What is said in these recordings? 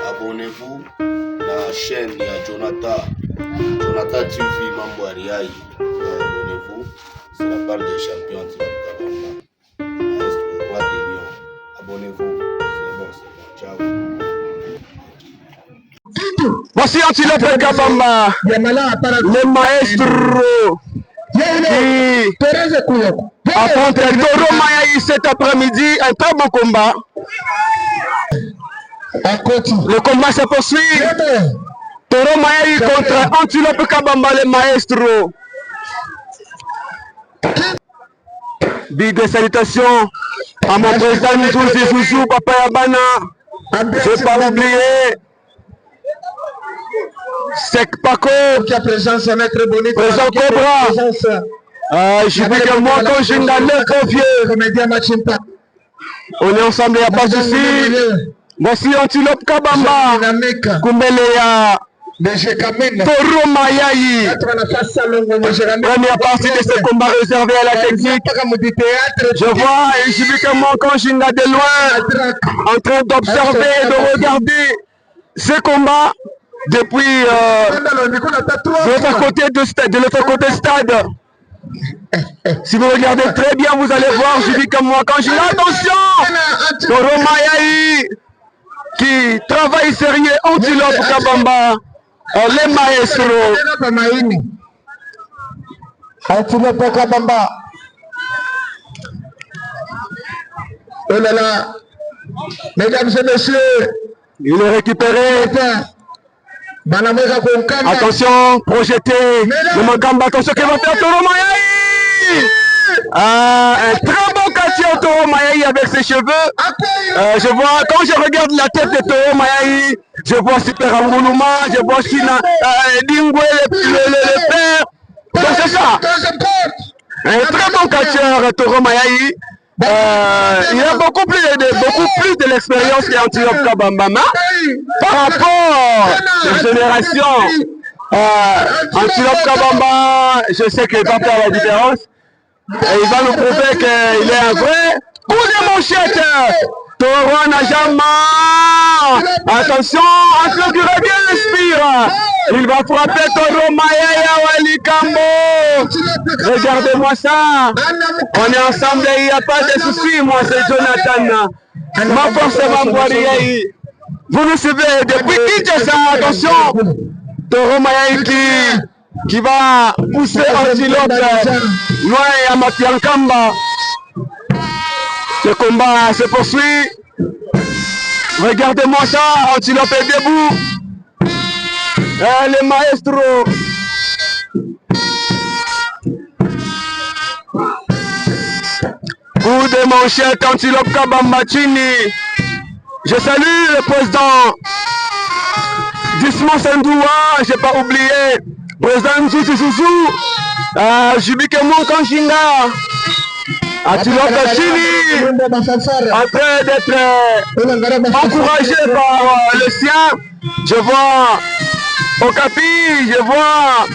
Abonnez-vous à la chaîne de Jonathan TV Mambo Ariaï. Abonnez-vous, c'est la part des champions anti-Kabamba. Maestro Roi des Lions. Abonnez-vous, c'est bon, ciao. Voici Antilope Kabamba, le maestro qui affronte Toro Mayaï cet après-midi. Un très bon combat. Le combat se poursuit. Toro Mayaï contre Antilope Kabamba, le maestro. Big salutations à mon président Nzouzi Zouzou, Papa Yabana. Je ne vais pas oublier. Sek Paco, présent Cobra, je dis que moi quand je suis dans le vieux, on est ensemble, il n'y a pas de souci. Voici Antilope Kabamba, Kumbeleya, Toro Mayaï. Première partie de ce combat réservé à la technique. Je vois et je dis que moi quand je suis de loin, en train d'observer et de regarder ce combat. Depuis de l'autre côté de stade, si vous regardez très bien, vous allez voir, je dis comme moi, quand je dis attention, Toro Mayaï qui travaille sérieux, Antilope Kabamba, les maestros. Antilope Kabamba. Oh là là, mesdames et messieurs, il est récupéré. Attention, projeté, le Magamba, attention qu'il va faire Toro Mayaï. Un très bon catcheur Toro Mayaï avec ses cheveux. Je vois, quand je regarde la tête de Toro Mayaï, je vois Super Angoulouma, je vois China, Dingwe, le père. Donc c'est ça. Un très bon catcheur Toro Mayaï. Il a beaucoup plus de l'expérience qu'Antilope Kabamba. Par rapport à la génération, Antilope Kabamba, je sais qu'il va faire la différence. Et il va nous prouver qu'il est un vrai coup de manchette. Toro n'a jamais. Attention, Antilope qui revient l'inspire. Il va frapper Toro Mayaï à Walikambo. Regardez-moi ça. On est ensemble et il n'y a pas de soucis. Moi, c'est Jonathan. Ma force est Mambo Ariaï. Vous nous suivez depuis Kinshasa. Attention. Toro Mayaï qui va pousser Antilope loin à Mapiankamba. Le combat se poursuit. Regardez-moi ça. Antilope est debout. Les maestros. Coup de manchette Antilope Kabamba Chini. Je salue le président Dismo Sandoua, j'ai pas oublié. Président Nzouzi Zouzou. Jibike Monkanshinga. Antilope Chini. En train d'être encouragé par le sien. Je vois Okapi, je vois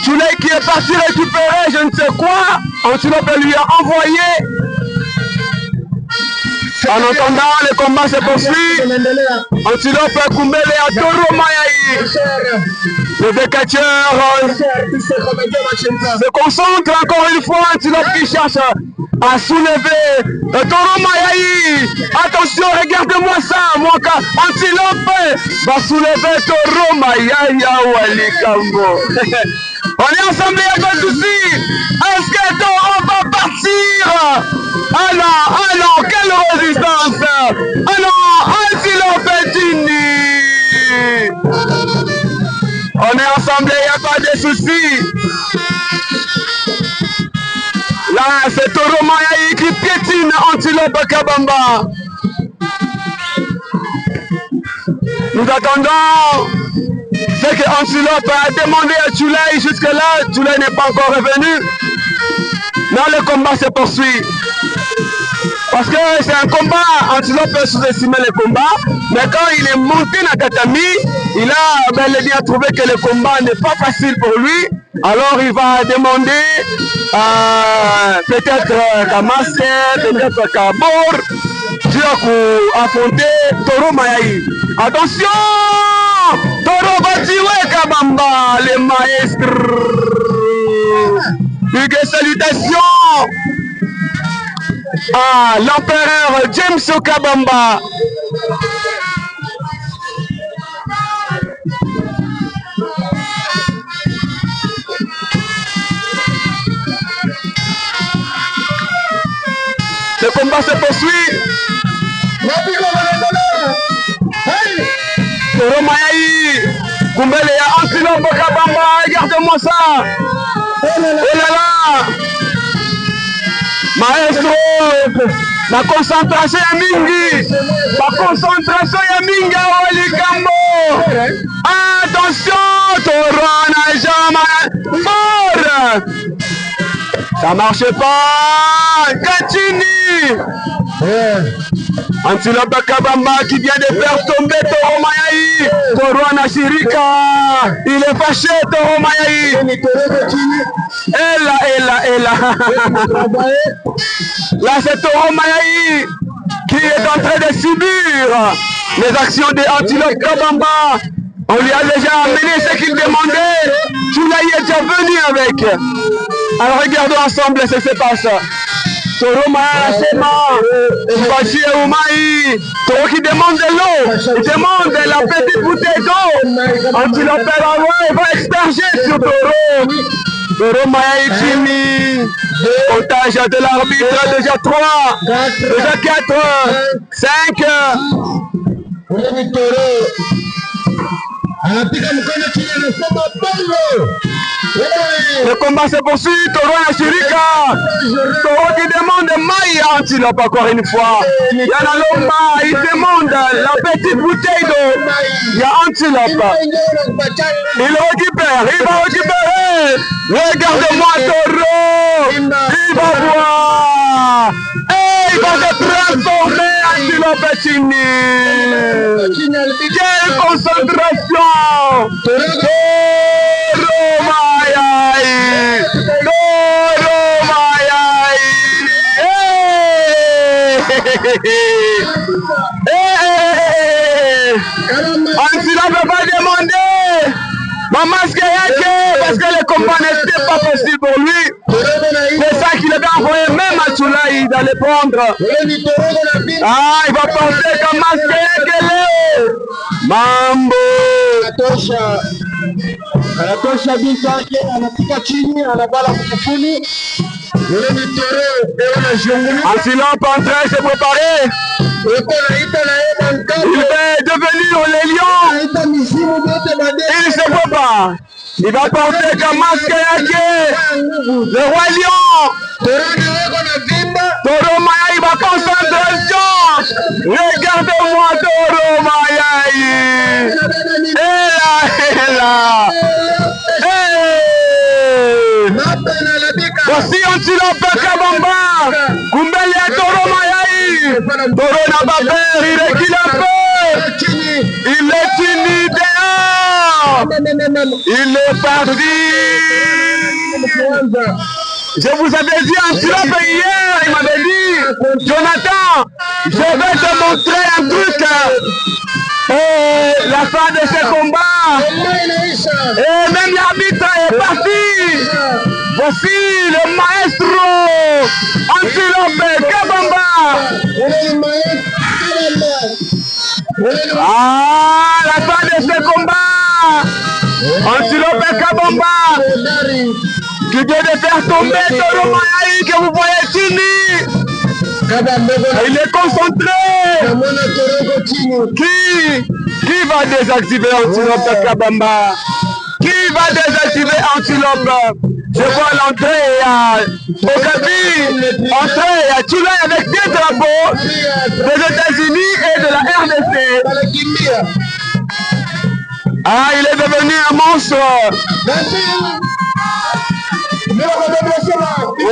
Chouley qui est parti récupérer je ne sais quoi. Antilope lui a envoyé. En attendant, le combat se poursuit. Antilope Kumbele à Toro Mayaï. Le décatcheur se concentre encore une fois. Antilope qui cherche à soulever Toro Mayaï. Attention, regarde-moi ça. Antilope va soulever Toro Mayaï à Walikambo. On est ensemble, il n'y a pas de souci. Est-ce que Toro va partir? Alors, quelle résistance? Alors, Antilope Chini. On est ensemble, il n'y a pas de souci. Là, c'est Toro Mayaï qui piétine Antilope Kabamba. Nous attendons ce que Antilope a demandé à Chouley. Jusque-là, Chouley n'est pas encore revenu. Mais le combat se poursuit. Parce que c'est un combat, Antilope peut sous-estimer le combat, mais quand il est monté dans Tatami, il a bel et bien trouvé que le combat n'est pas facile pour lui. Alors il va demander peut-être Kamaske, peut-être Kabor, Dieu couleur pour affronter Toro Mayai. Attention, Toro Batiwe Kabamba, les maîtres. Hugues, salutations à l'empereur James Kabamba. Le combat se poursuit. Toro Mayai, Kumbele ya Antilope Kabamba, regarde-moi ça. Oh là là. Maestro, la concentration ya mingi. La concentration ya mingi à Walikambo. Attention, Toro n'a jamais fort. Ça marche pas. Gatini. Antilope Kabamba qui vient de faire tomber Toro Mayai. Toro Anashirika. Il est fâché, Toro Mayai. Et là. Là, c'est Toro Mayai qui est en train de subir les actions de Antilope Kabamba. On lui a déjà amené ce qu'il demandait. Choulaï est déjà venu avec. Alors regardons ensemble ce qui se passe. Toro Mayai, Fachi et Oumaï. Toro qui demande de l'eau. Il demande la petite bouteille d'eau. Antilope va exterger sur Toro. Toro Mayai Chimi. Otage de l'arbitre. Déjà 3. Déjà 4. 5. Le combat se poursuit, Toro Anashirika. Toro qui demande maille à Antilope encore une fois. Yana Loma, il demande la petite bouteille d'eau. Il y a Antilope. Il récupère, il va récupérer. Regarde-moi Toro. Il va voir. Et il va se transformer Antilope Chini. Quelle concentration. Toro Mayai. Toro Mayai. Antilope va demander ma masque yake parce que le combat n'était pas possible pour lui. C'est ça qu'il avait envoyé même à Choulaï d'aller prendre. Ah, il va penser qu'un masque yake Léo. Mambo. Anatosha binti yake anapika chini, anabala kufuni. Yule ni Toro, Antilope en train de se préparer. Il va devenir le lion. Il se prépare. Il va porter comme masque yake le roi lion. Toro Mayai va concentration. Regardez-moi Toro Mayai. Et là. Voici Antilope Kabamba. Kumbele ya Toro Mayai. Toro n'a pas peur, il recule un peu. Il est timide. Il est parti. Je vous avais dit Antilope hier, il m'avait dit, Jonathan, je vais te montrer un truc. Et la fin de ce combat. Et même l'arbitre est parti. Voici le maestro Antilope Kabamba. Ah, la fin de ce combat. Antilope Kabamba qui vient de faire tomber Toro Mayai que vous voyez Chini. Il est concentré. Qui va désactiver Antilope Kabamba? Qui va désactiver Antilope? Je vois l'entrée à Okapi, entrée à Choulaï avec des drapeaux des États-Unis et de la RDC. Ah, il est devenu un monstre.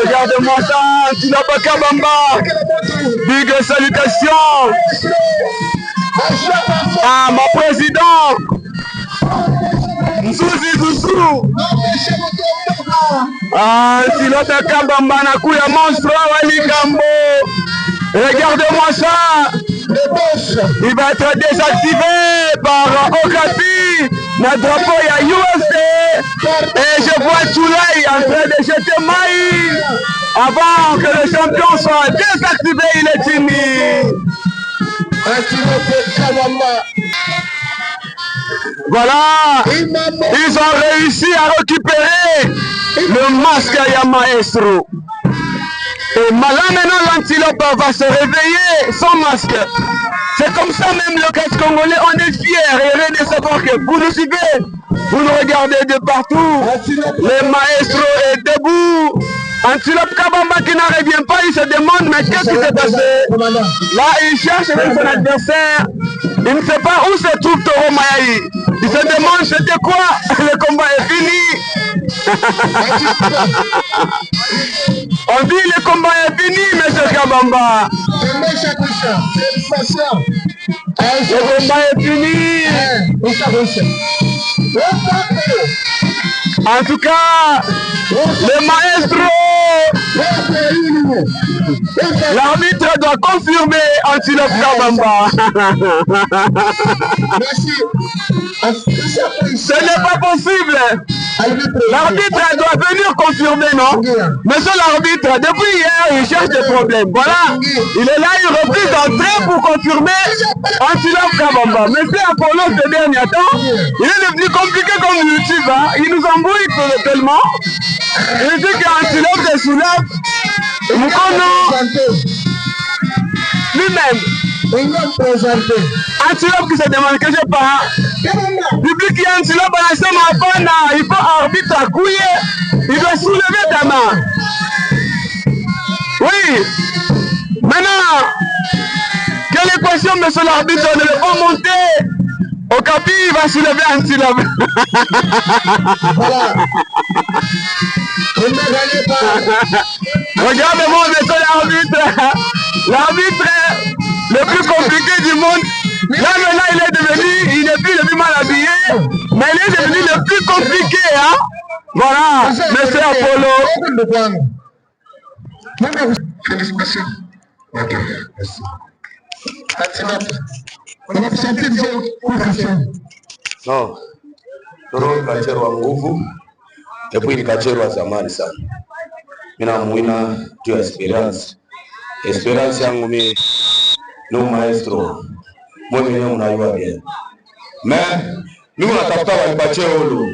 Regardez-moi ça, Antilope Kabamba. Big salutations à mon président Nzuzi Zouzou. Antilope Kabamba Nakuya monstre Walikambo. Regardez-moi ça. Il va être désactivé par Okapi, notre drapeau à UFC. Et je vois Tchoulaï en train de jeter maïs avant que le champion soit désactivé. Il est timide. Voilà, ils ont réussi à récupérer le masque à Maestro. Et là maintenant l'antilope va se réveiller sans masque. C'est comme ça même le casque congolais, on est fiers et heureux de savoir que vous nous suivez, vous nous regardez de partout. Le Maestro est debout. Antilope Kabamba qui n'en revient pas, il se demande mais qu'est-ce qui s'est passé? Là il cherche son adversaire, il ne sait pas où se trouve Toro Mayaï. Il se demande c'était quoi? Le combat est fini. On dit le combat est fini, monsieur Kabamba. Le combat est fini. En tout cas, le Maestro, l'arbitre doit confirmer Antilope Kabamba. Ce n'est pas possible. L'arbitre doit venir confirmer, non? Monsieur l'arbitre, depuis hier, il cherche des problèmes. Voilà, il est là, il reprise d'entrée pour confirmer Antilope Kabamba. Monsieur Apollo, ces derniers temps, il est devenu compliqué comme YouTube. Hein? Il nous embrouille tellement. Il dit qu'Antilope se soulève. Mukono lui-même. Antilope qui se demande que je pars. Public qui est Antilope, il faut arbitre à couiller. Il doit soulever ta main. Oui. Maintenant, quelle équation, monsieur l'arbitre, ne le pas monter. Okapi va soulever Antilope. Voilà. Regardez-moi, monsieur l'arbitre. L'arbitre le plus compliqué du monde. Là maintenant il est devenu, il n'est plus le plus mal habillé, mais il est devenu le plus compliqué, hein. Voilà, monsieur Apollo. Félicitations. Ok, merci. Non, Toro ni kachero wa nguvu, epu ni kachero wa zamani sana. Mina muina juu ya experience. Experience yangu mi no Maestro. Mwe mwenyewe unajua bien. Mimi natafuta wanipatie holo.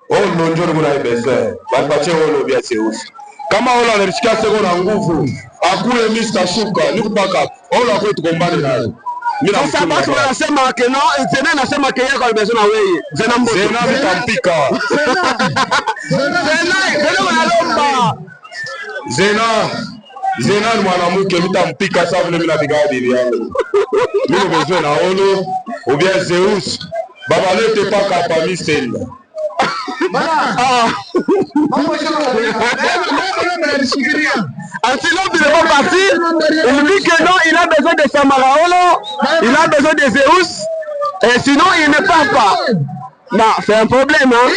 Holo ndio kuna ibese. Wanipatie holo bia seusi. Kama holo analishikia seko na nguvu, akule Mr. Shuka, nikupaka holo akwe tukombane naye. Sasa basi wanasema que no, Zena anasema que yeye kwa besoin na wewe. Zena mboto. Zena vitampika. Zena wanalomba. Zena ni mwanamke mtampika sasa vile mimi napiga bibi yangu. Mimi besoin na holo ou bien Zeus. Baba lete paka hapa Mistenda. Antilope ne va pas partir. Il dit que non, il a besoin de Samaraolo, il a besoin de Zeus, et sinon il ne part pas. Non, c'est un problème, hein.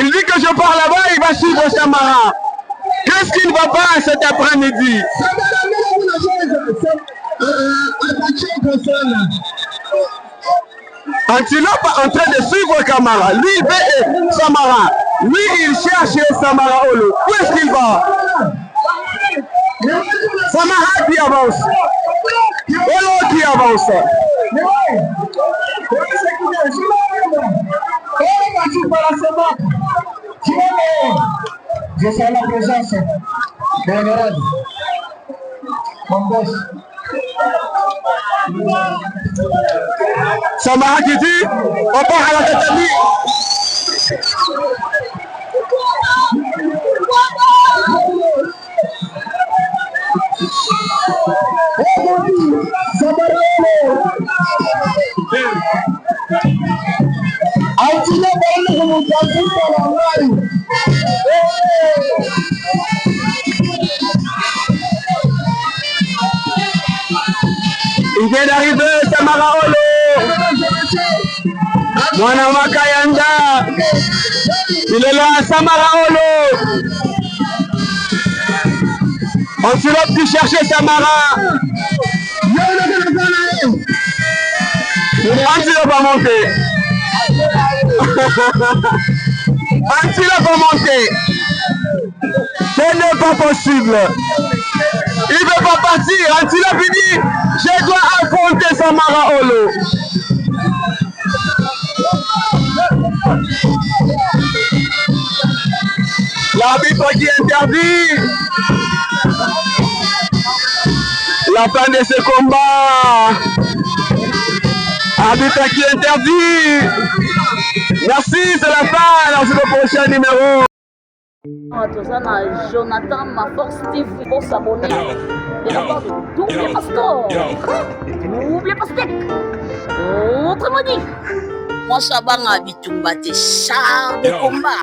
Il dit que je pars là-bas, il va suivre Samara. Qu'est-ce qui ne va pas cet après-midi? Antilope en train de suivre Kamara. Lui, il veut Samara. Lui, il cherche Samara Olo. Où est-ce qu'il va? Samara qui avance. Olo qui avance. Je sens la présence de l'honorable. Mon boss. Samara qui dit, on part à la Tatami. Il vient d'arriver, Samara Olo. Mwana Makayanda. Il est là, Samara Olo. Antilope qui cherchait Samara. Antilop va monter. Antilop va monter. Ce n'est pas possible. Il ne veut pas partir. Antilop dit, je dois affronter Samara Olo. L'arbitre qui interdit la fin de ce combat. Arbitre qui interdit. Merci, c'est la fin. Dans le prochain numéro. Jonathan, ma force TV pour s'abonner. Double pastor. Double pastek. Autrement dit, moi ça va à Bitumba, t'es char de combat.